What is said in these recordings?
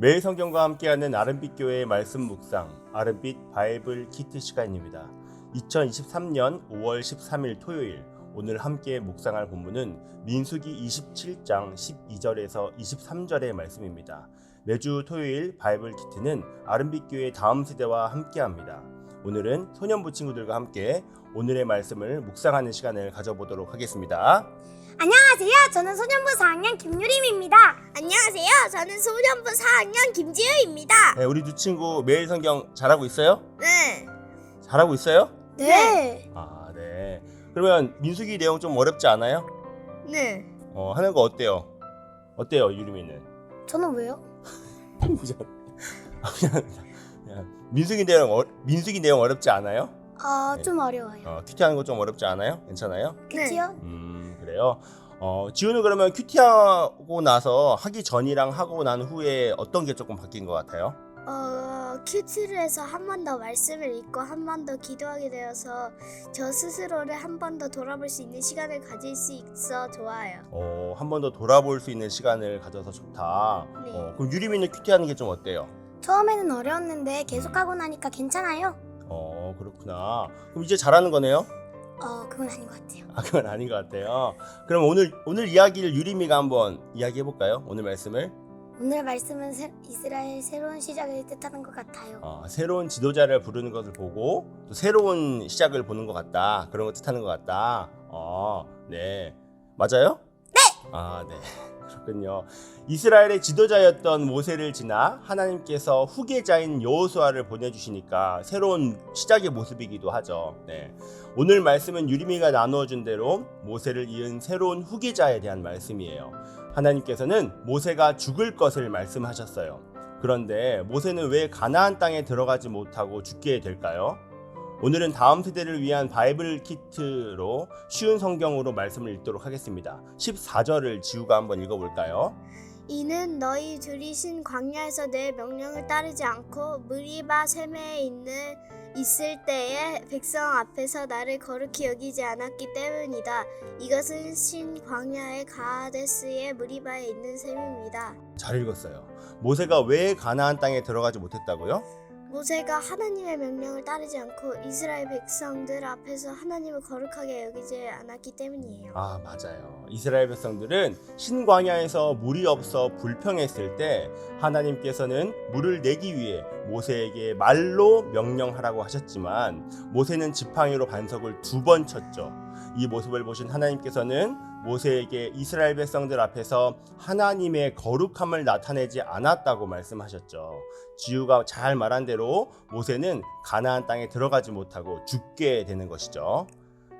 매일 성경과 함께하는 아름빛 교회의 말씀 묵상, 아름빛 바이블 키트 시간입니다. 2023년 5월 13일 토요일, 오늘 함께 묵상할 본문은 민수기 27장 12절에서 23절의 말씀입니다. 매주 토요일 바이블 키트는 아름빛 교회 다음 세대와 함께합니다. 오늘은 소년부 친구들과 함께 오늘의 말씀을 묵상하는 시간을 가져보도록 하겠습니다. 안녕하세요. 저는 소년부 4학년 김유림입니다. 안녕하세요. 저는 소년부 4학년 김지우입니다. 네, 우리 두 친구 매일 성경 잘하고 있어요? 네. 잘하고 있어요? 네. 아, 네. 그러면 민수기 내용 좀 어렵지 않아요? 네. 하는 거 어때요? 어때요, 유림이는? 저는 왜요? 그냥 민수기 내용 어렵지 않아요? 네. 좀 어려워요. 큐티하는 거 좀 어렵지 않아요? 괜찮아요? 그치요? 그래요. 지우는 그러면 큐티하고 나서 하기 전이랑 하고 난 후에 어떤 게 조금 바뀐 것 같아요? 큐티를 해서 한 번 더 말씀을 읽고 한 번 더 기도하게 되어서 저 스스로를 한 번 더 돌아볼 수 있는 시간을 가질 수 있어 좋아요. 한 번 더 돌아볼 수 있는 시간을 가져서 좋다. 네. 그럼 유림이는 큐티하는 게 좀 어때요? 처음에는 어려웠는데 계속하고 나니까 괜찮아요. 그렇구나. 그럼 이제 잘하는 거네요? 그건 아닌 것 같아요. 그건 아닌 것 같아요. 그럼 오늘 이야기를 유림이가 한번 이야기해 볼까요? 오늘 말씀을. 오늘 말씀은 이스라엘 새로운 시작을 뜻하는 것 같아요. 새로운 지도자를 부르는 것을 보고 또 새로운 시작을 보는 것 같다. 그런 거 뜻하는 것 같다. 네. 맞아요? 네! 네. 그렇군요. 이스라엘의 지도자였던 모세를 지나 하나님께서 후계자인 여호수아를 보내주시니까 새로운 시작의 모습이기도 하죠. 네. 오늘 말씀은 유리미가 나누어준 대로 모세를 이은 새로운 후계자에 대한 말씀이에요. 하나님께서는 모세가 죽을 것을 말씀하셨어요. 그런데 모세는 왜 가나안 땅에 들어가지 못하고 죽게 될까요? 오늘은 다음 세대를 위한 바이블 키트로 쉬운 성경으로 말씀을 읽도록 하겠습니다. 14절을 지우가 한번 읽어볼까요? 이는 너희 들이신 광야에서 내 명령을 따르지 않고 무리바 세메에 있을 때에 백성 앞에서 나를 거룩히 여기지 않았기 때문이다. 이것은 신 광야의 가데스의 무리바에 있는 셈입니다. 잘 읽었어요. 모세가 왜 가나안 땅에 들어가지 못했다고요? 모세가 하나님의 명령을 따르지 않고 이스라엘 백성들 앞에서 하나님을 거룩하게 여기지 않았기 때문이에요. 맞아요. 이스라엘 백성들은 신광야에서 물이 없어 불평했을 때 하나님께서는 물을 내기 위해 모세에게 말로 명령하라고 하셨지만 모세는 지팡이로 반석을 2번 쳤죠. 이 모습을 보신 하나님께서는 모세에게 이스라엘 백성들 앞에서 하나님의 거룩함을 나타내지 않았다고 말씀하셨죠. 지우가 잘 말한 대로 모세는 가나안 땅에 들어가지 못하고 죽게 되는 것이죠.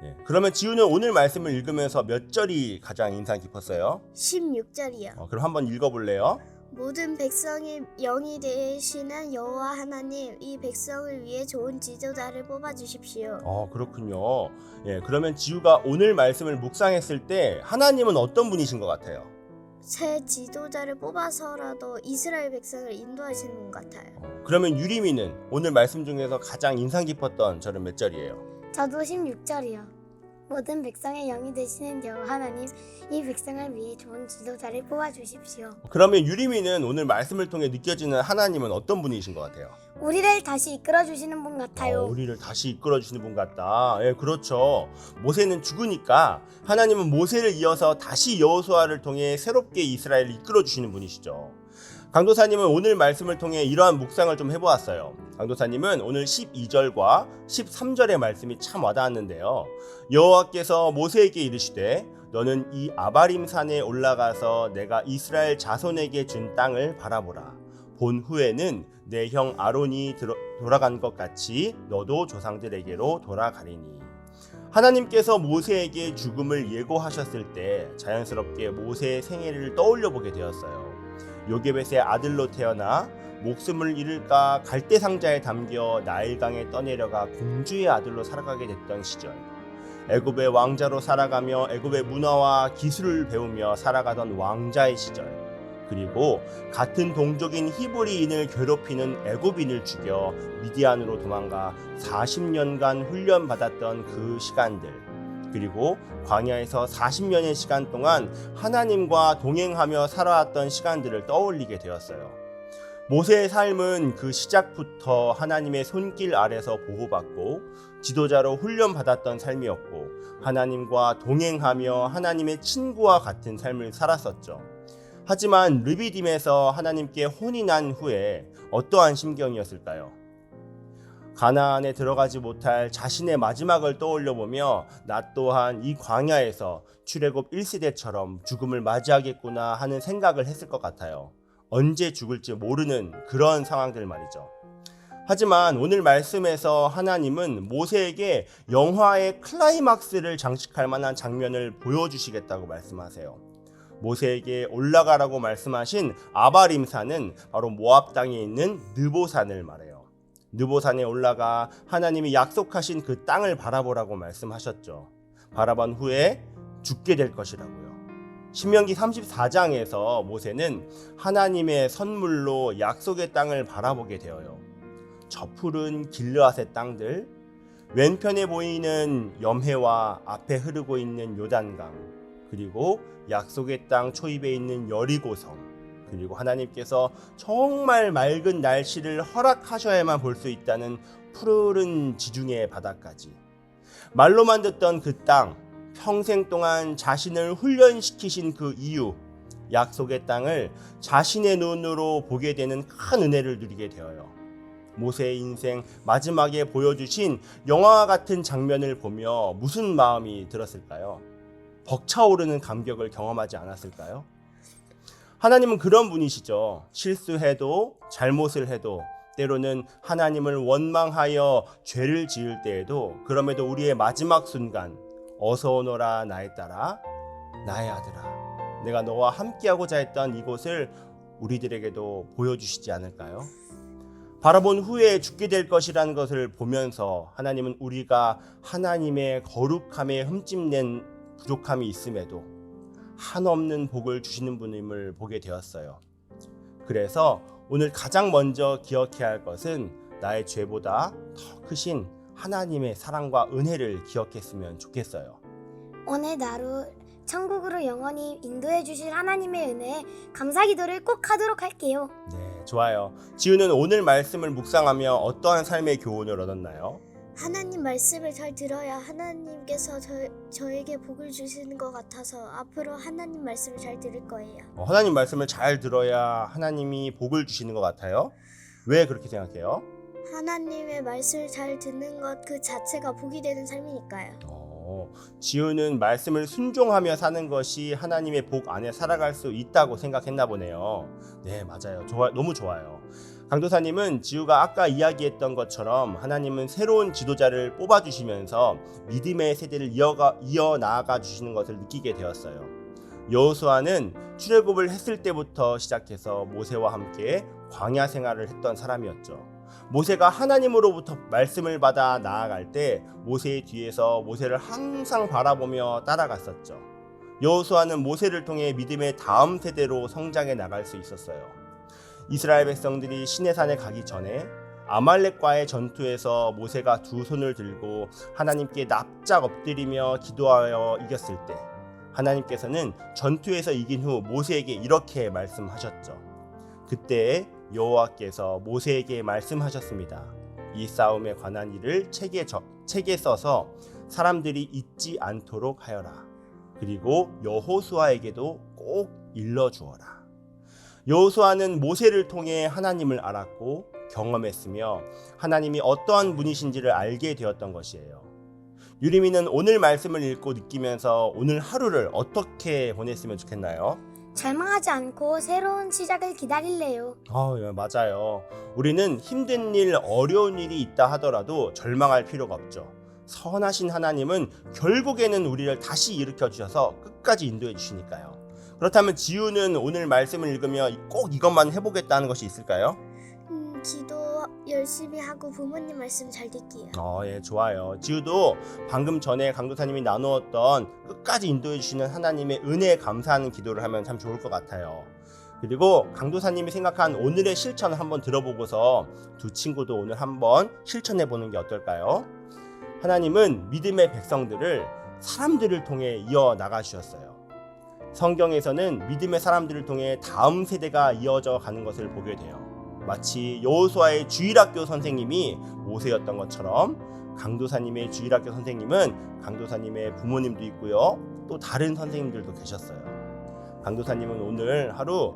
네. 그러면 지우는 오늘 말씀을 읽으면서 몇 절이 가장 인상 깊었어요? 16절이요. 그럼 한번 읽어볼래요? 모든 백성의 영이 되시는 여호와 하나님, 이 백성을 위해 좋은 지도자를 뽑아주십시오. 그렇군요. 예, 그러면 지우가 오늘 말씀을 묵상했을 때 하나님은 어떤 분이신 것 같아요? 새 지도자를 뽑아서라도 이스라엘 백성을 인도하시는 분 같아요. 그러면 유리미는 오늘 말씀 중에서 가장 인상 깊었던 절은 몇 절이에요? 저도 16절이요. 모든 백성의 영이 되시는 여호와 하나님, 이 백성을 위해 좋은 지도자를 뽑아주십시오. 그러면 유리미는 오늘 말씀을 통해 느껴지는 하나님은 어떤 분이신 것 같아요? 우리를 다시 이끌어주시는 분 같아요. 우리를 다시 이끌어주시는 분 같다. 예, 그렇죠. 모세는 죽으니까 하나님은 모세를 이어서 다시 여호수아를 통해 새롭게 이스라엘을 이끌어주시는 분이시죠. 강도사님은 오늘 말씀을 통해 이러한 묵상을 좀 해보았어요. 강도사님은 오늘 12절과 13절의 말씀이 참 와닿았는데요. 여호와께서 모세에게 이르시되 너는 이 아바림 산에 올라가서 내가 이스라엘 자손에게 준 땅을 바라보라. 본 후에는 내 형 아론이 돌아간 것 같이 너도 조상들에게로 돌아가리니. 하나님께서 모세에게 죽음을 예고하셨을 때 자연스럽게 모세의 생애를 떠올려 보게 되었어요. 요게벳의 아들로 태어나 목숨을 잃을까 갈대 상자에 담겨 나일강에 떠내려가 공주의 아들로 살아가게 됐던 시절, 애굽의 왕자로 살아가며 애굽의 문화와 기술을 배우며 살아가던 왕자의 시절, 그리고 같은 동족인 히브리인을 괴롭히는 애굽인을 죽여 미디안으로 도망가 40년간 훈련받았던 그 시간들, 그리고 광야에서 40년의 시간 동안 하나님과 동행하며 살아왔던 시간들을 떠올리게 되었어요. 모세의 삶은 그 시작부터 하나님의 손길 아래서 보호받고 지도자로 훈련받았던 삶이었고 하나님과 동행하며 하나님의 친구와 같은 삶을 살았었죠. 하지만 르비딤에서 하나님께 혼이 난 후에 어떠한 심경이었을까요? 가나안에 들어가지 못할 자신의 마지막을 떠올려 보며 나 또한 이 광야에서 출애굽 1세대처럼 죽음을 맞이하겠구나 하는 생각을 했을 것 같아요. 언제 죽을지 모르는 그런 상황들 말이죠. 하지만 오늘 말씀에서 하나님은 모세에게 영화의 클라이막스를 장식할 만한 장면을 보여주시겠다고 말씀하세요. 모세에게 올라가라고 말씀하신 아바림산은 바로 모압 땅에 있는 느보산을 말해요. 느보산에 올라가 하나님이 약속하신 그 땅을 바라보라고 말씀하셨죠. 바라본 후에 죽게 될 것이라고요. 신명기 34장에서 모세는 하나님의 선물로 약속의 땅을 바라보게 되어요. 저 푸른 길르앗의 땅들, 왼편에 보이는 염해와 앞에 흐르고 있는 요단강, 그리고 약속의 땅 초입에 있는 여리고성, 그리고 하나님께서 정말 맑은 날씨를 허락하셔야만 볼 수 있다는 푸르른 지중해 바다까지, 말로만 듣던 그 땅, 평생 동안 자신을 훈련시키신 그 이유, 약속의 땅을 자신의 눈으로 보게 되는 큰 은혜를 누리게 되어요. 모세의 인생 마지막에 보여주신 영화와 같은 장면을 보며 무슨 마음이 들었을까요? 벅차오르는 감격을 경험하지 않았을까요? 하나님은 그런 분이시죠. 실수해도 잘못을 해도 때로는 하나님을 원망하여 죄를 지을 때에도 그럼에도 우리의 마지막 순간 어서 오너라 나의 딸아 나의 아들아 내가 너와 함께하고자 했던 이곳을 우리들에게도 보여주시지 않을까요? 바라본 후에 죽게 될 것이라는 것을 보면서 하나님은 우리가 하나님의 거룩함에 흠집낸 부족함이 있음에도 한없는 복을 주시는 분임을 보게 되었어요. 그래서 오늘 가장 먼저 기억해야 할 것은 나의 죄보다 더 크신 하나님의 사랑과 은혜를 기억했으면 좋겠어요. 오늘 하루 천국으로 영원히 인도해 주실 하나님의 은혜에 감사 기도를 꼭 하도록 할게요. 네, 좋아요. 지우는 오늘 말씀을 묵상하며 어떠한 삶의 교훈을 얻었나요? 하나님 말씀을 잘 들어야 하나님께서 저에게 복을 주시는 것 같아서 앞으로 하나님 말씀을 잘 들을 거예요. 하나님 말씀을 잘 들어야 하나님이 복을 주시는 것 같아요. 왜 그렇게 생각해요? 하나님의 말씀을 잘 듣는 것 그 자체가 복이 되는 삶이니까요. 지우는 말씀을 순종하며 사는 것이 하나님의 복 안에 살아갈 수 있다고 생각했나 보네요. 네, 맞아요. 너무 좋아요. 강도사님은 지우가 아까 이야기했던 것처럼 하나님은 새로운 지도자를 뽑아주시면서 믿음의 세대를 이어나가 주시는 것을 느끼게 되었어요. 여호수아는 출애굽을 했을 때부터 시작해서 모세와 함께 광야 생활을 했던 사람이었죠. 모세가 하나님으로부터 말씀을 받아 나아갈 때 모세의 뒤에서 모세를 항상 바라보며 따라갔었죠. 여호수아는 모세를 통해 믿음의 다음 세대로 성장해 나갈 수 있었어요. 이스라엘 백성들이 시내산에 가기 전에 아말렉과의 전투에서 모세가 두 손을 들고 하나님께 납작 엎드리며 기도하여 이겼을 때 하나님께서는 전투에서 이긴 후 모세에게 이렇게 말씀하셨죠. 그때 여호와께서 모세에게 말씀하셨습니다. 이 싸움에 관한 일을 책에 써서 사람들이 잊지 않도록 하여라. 그리고 여호수아에게도 꼭 일러주어라. 여호수아는 모세를 통해 하나님을 알았고 경험했으며 하나님이 어떠한 분이신지를 알게 되었던 것이에요. 유리미는 오늘 말씀을 읽고 느끼면서 오늘 하루를 어떻게 보냈으면 좋겠나요? 절망하지 않고 새로운 시작을 기다릴래요. 예, 맞아요. 우리는 힘든 일, 어려운 일이 있다 하더라도 절망할 필요가 없죠. 선하신 하나님은 결국에는 우리를 다시 일으켜 주셔서 끝까지 인도해 주시니까요. 그렇다면 지우는 오늘 말씀을 읽으며 꼭 이것만 해보겠다는 것이 있을까요? 기도 열심히 하고 부모님 말씀 잘 듣기요. 예, 좋아요. 지우도 방금 전에 강도사님이 나누었던 끝까지 인도해 주시는 하나님의 은혜에 감사하는 기도를 하면 참 좋을 것 같아요. 그리고 강도사님이 생각한 오늘의 실천을 한번 들어보고서 두 친구도 오늘 한번 실천해 보는 게 어떨까요? 하나님은 믿음의 백성들을 사람들을 통해 이어 나가 주셨어요. 성경에서는 믿음의 사람들을 통해 다음 세대가 이어져 가는 것을 보게 돼요. 마치 여호수아의 주일학교 선생님이 모세였던 것처럼 강도사님의 주일학교 선생님은 강도사님의 부모님도 있고요. 또 다른 선생님들도 계셨어요. 강도사님은 오늘 하루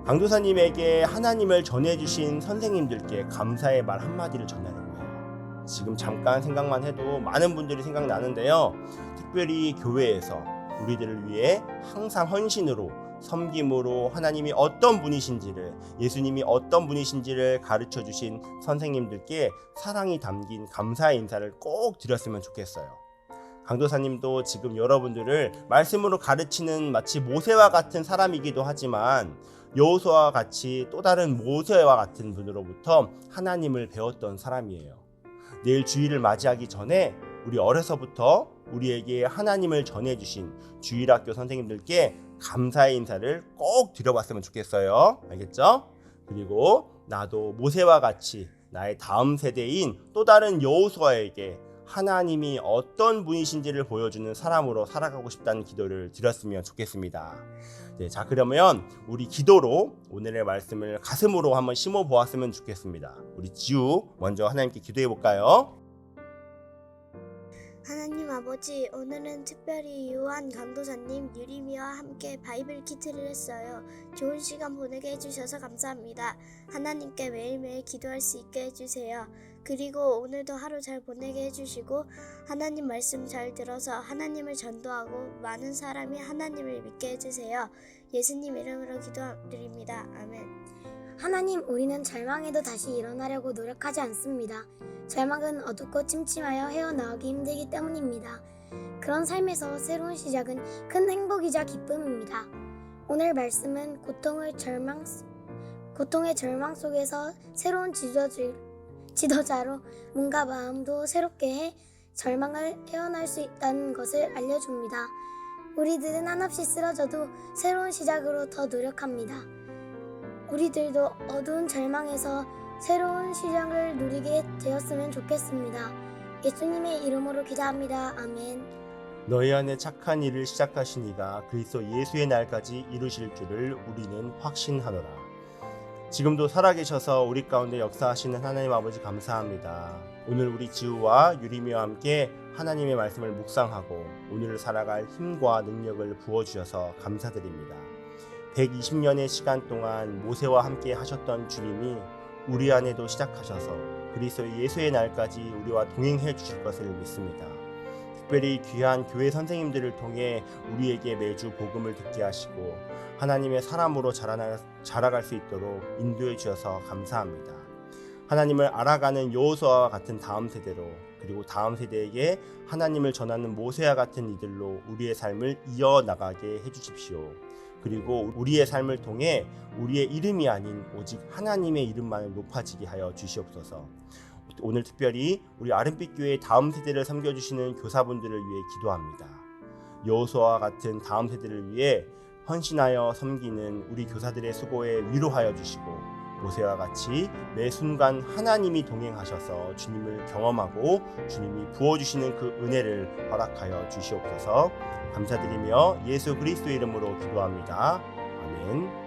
강도사님에게 하나님을 전해주신 선생님들께 감사의 말 한마디를 전하는 거예요. 지금 잠깐 생각만 해도 많은 분들이 생각나는데요. 특별히 교회에서 우리들을 위해 항상 헌신으로 섬김으로 하나님이 어떤 분이신지를, 예수님이 어떤 분이신지를 가르쳐 주신 선생님들께 사랑이 담긴 감사의 인사를 꼭 드렸으면 좋겠어요. 강도사님도 지금 여러분들을 말씀으로 가르치는 마치 모세와 같은 사람이기도 하지만 여호수아와 같이 또 다른 모세와 같은 분으로부터 하나님을 배웠던 사람이에요. 내일 주일을 맞이하기 전에 우리 어려서부터 우리에게 하나님을 전해주신 주일학교 선생님들께 감사의 인사를 꼭 드려봤으면 좋겠어요. 알겠죠? 그리고 나도 모세와 같이 나의 다음 세대인 또 다른 여호수아에게 하나님이 어떤 분이신지를 보여주는 사람으로 살아가고 싶다는 기도를 드렸으면 좋겠습니다. 네, 자 그러면 우리 기도로 오늘의 말씀을 가슴으로 한번 심어 보았으면 좋겠습니다. 우리 지우 먼저 하나님께 기도해 볼까요? 하나님 아버지, 오늘은 특별히 요한 강도사님, 유리미와 함께 바이블 키트를 했어요. 좋은 시간 보내게 해주셔서 감사합니다. 하나님께 매일매일 기도할 수 있게 해주세요. 그리고 오늘도 하루 잘 보내게 해주시고 하나님 말씀 잘 들어서 하나님을 전도하고 많은 사람이 하나님을 믿게 해주세요. 예수님 이름으로 기도드립니다. 아멘. 하나님, 우리는 절망에도 다시 일어나려고 노력하지 않습니다. 절망은 어둡고 침침하여 헤어나오기 힘들기 때문입니다. 그런 삶에서 새로운 시작은 큰 행복이자 기쁨입니다. 오늘 말씀은 고통의 절망 속에서 새로운 지도자로 몸과 마음도 새롭게 해 절망을 헤어날 수 있다는 것을 알려줍니다. 우리들은 한없이 쓰러져도 새로운 시작으로 더 노력합니다. 우리들도 어두운 절망에서 새로운 시작을 누리게 되었으면 좋겠습니다. 예수님의 이름으로 기도합니다. 아멘. 너희 안에 착한 일을 시작하신 이가 그리스도 예수의 날까지 이루실 줄을 우리는 확신하노라. 지금도 살아계셔서 우리 가운데 역사하시는 하나님 아버지 감사합니다. 오늘 우리 지우와 유리미와 함께 하나님의 말씀을 묵상하고 오늘을 살아갈 힘과 능력을 부어주셔서 감사드립니다. 120년의 시간 동안 모세와 함께 하셨던 주님이 우리 안에도 시작하셔서 그리스도 예수의 날까지 우리와 동행해 주실 것을 믿습니다. 특별히 귀한 교회 선생님들을 통해 우리에게 매주 복음을 듣게 하시고 하나님의 사람으로 자라갈 수 있도록 인도해 주셔서 감사합니다. 하나님을 알아가는 여호수아와 같은 다음 세대로, 그리고 다음 세대에게 하나님을 전하는 모세와 같은 이들로 우리의 삶을 이어나가게 해주십시오. 그리고 우리의 삶을 통해 우리의 이름이 아닌 오직 하나님의 이름만을 높아지게 하여 주시옵소서. 오늘 특별히 우리 아름빛 교회의 다음 세대를 섬겨주시는 교사분들을 위해 기도합니다. 여호수아와 같은 다음 세대를 위해 헌신하여 섬기는 우리 교사들의 수고에 위로하여 주시고 모세와 같이 매 순간 하나님이 동행하셔서 주님을 경험하고 주님이 부어주시는 그 은혜를 허락하여 주시옵소서. 감사드리며 예수 그리스도의 이름으로 기도합니다. 아멘.